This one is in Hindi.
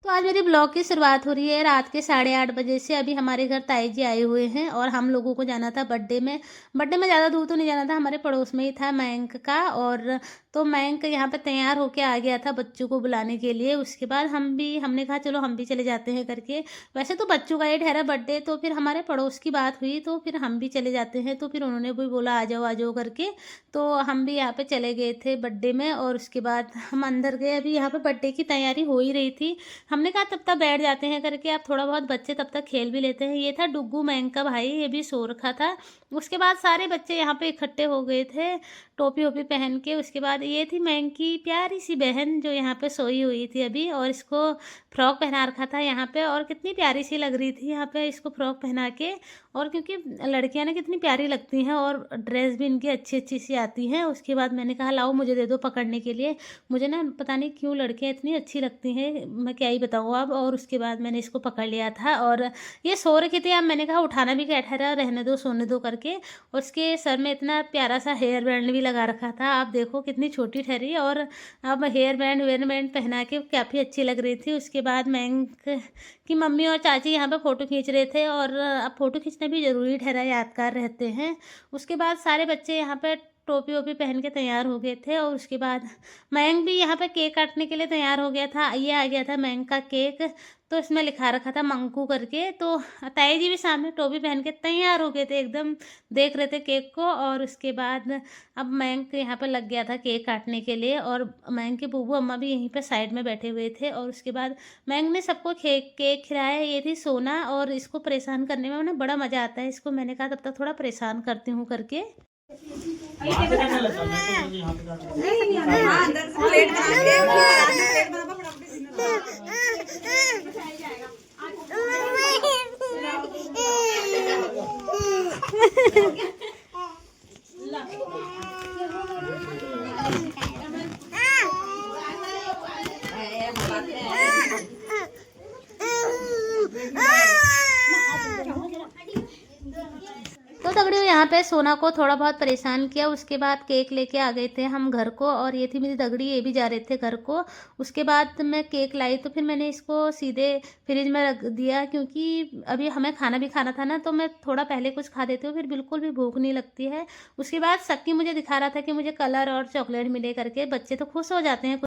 तो आज मेरी ब्लॉग की शुरुआत हो रही है रात के 8:30 बजे से। अभी हमारे घर ताई जी आए हुए हैं और हम लोगों को जाना था बर्थडे में। बर्थडे में ज़्यादा दूर तो नहीं जाना था, हमारे पड़ोस में ही था मयंक का। और तो मयंक यहाँ पे तैयार होके आ गया था बच्चों को बुलाने के लिए। उसके बाद हमने कहा चलो हम भी चले जाते हैं करके। वैसे तो बच्चों का ही ठहरा बर्थडे, तो फिर हमारे पड़ोस की बात हुई तो फिर हम भी चले जाते हैं। तो फिर उन्होंने भी बोला आ जाओ करके। तो हम भी यहाँ पे चले गए थे बर्थडे में और उसके बाद हम अंदर गए। अभी यहाँ पे बर्थडे की तैयारी हो ही रही थी। हमने कहा तब तक बैठ जाते हैं करके, आप थोड़ा बहुत बच्चे तब तक खेल भी लेते हैं। ये था डुग्गू मयंक का भाई, ये भी सो रखा था। उसके बाद सारे बच्चे यहाँ पे इकट्ठे हो गए थे टोपी वोपी पहन के। उसके बाद ये थी मयंक की प्यारी सी बहन जो यहाँ पे सोई हुई थी अभी, और इसको फ्रॉक पहना रखा था यहाँ पे। और कितनी प्यारी सी लग रही थी यहाँ पे इसको फ्रॉक पहना के। और क्योंकि लड़कियां ना कितनी प्यारी लगती हैं और ड्रेस भी इनकी अच्छी अच्छी सी आती हैं। उसके बाद मैंने कहा लाओ मुझे दे दो पकड़ने के लिए। मुझे ना पता नहीं क्यों लड़कियां इतनी अच्छी लगती हैं, मैं क्या ही बताऊँ अब। और उसके बाद मैंने इसको पकड़ लिया था और ये सो रखी थी। अब मैंने कहा उठाना भी क्या ठहरा, रहने दो सोने दो करके। और उसके सर में इतना प्यारा सा हेयर बैंड भी लगा रखा था, आप देखो कितनी छोटी ठहरी। और अब हेयर बैंड पहना के काफ़ी अच्छी लग रही थी। उसके बाद मयंक की मम्मी और चाची यहाँ पे फ़ोटो खींच रहे थे, और अब फ़ोटो खींचना भी ज़रूरी ठहरा, यादगार रहते हैं। उसके बाद सारे बच्चे यहाँ पे टोपी वोपी पहन के तैयार हो गए थे। और उसके बाद मयंक भी यहाँ पे केक काटने के लिए तैयार हो गया था। ये आ गया था मयंक का केक, तो इसमें लिखा रखा था मंकू करके। तो ताई जी भी सामने टोपी पहन के तैयार हो गए थे एकदम, देख रहे थे केक को। और उसके बाद अब मयंक यहाँ पे लग गया था केक काटने के लिए, और मयंक के बूबू अम्मा भी यहीं पे साइड में बैठे हुए थे। और उसके बाद मयंक ने सबको केक खिलाया। ये थी सोना, और इसको परेशान करने में उन्हें बड़ा मज़ा आता है। इसको मैंने कहा तब तक थोड़ा परेशान करती हूँ करके। तो दगड़ियों यहाँ पे सोना को थोड़ा बहुत परेशान किया। उसके बाद केक लेके आ गए थे हम घर को, और ये थी मेरी दगड़ी, ये भी जा रहे थे घर को। उसके बाद मैं केक लाई तो फिर मैंने इसको सीधे फ्रिज में रख दिया, क्योंकि अभी हमें खाना भी खाना था ना, तो मैं थोड़ा पहले कुछ खा देती हूँ फिर बिल्कुल भी भूख नहीं लगती है। उसके बाद सक्की मुझे दिखा रहा था कि मुझे कलर और चॉकलेट मिले करके। बच्चे तो खुश हो जाते हैं।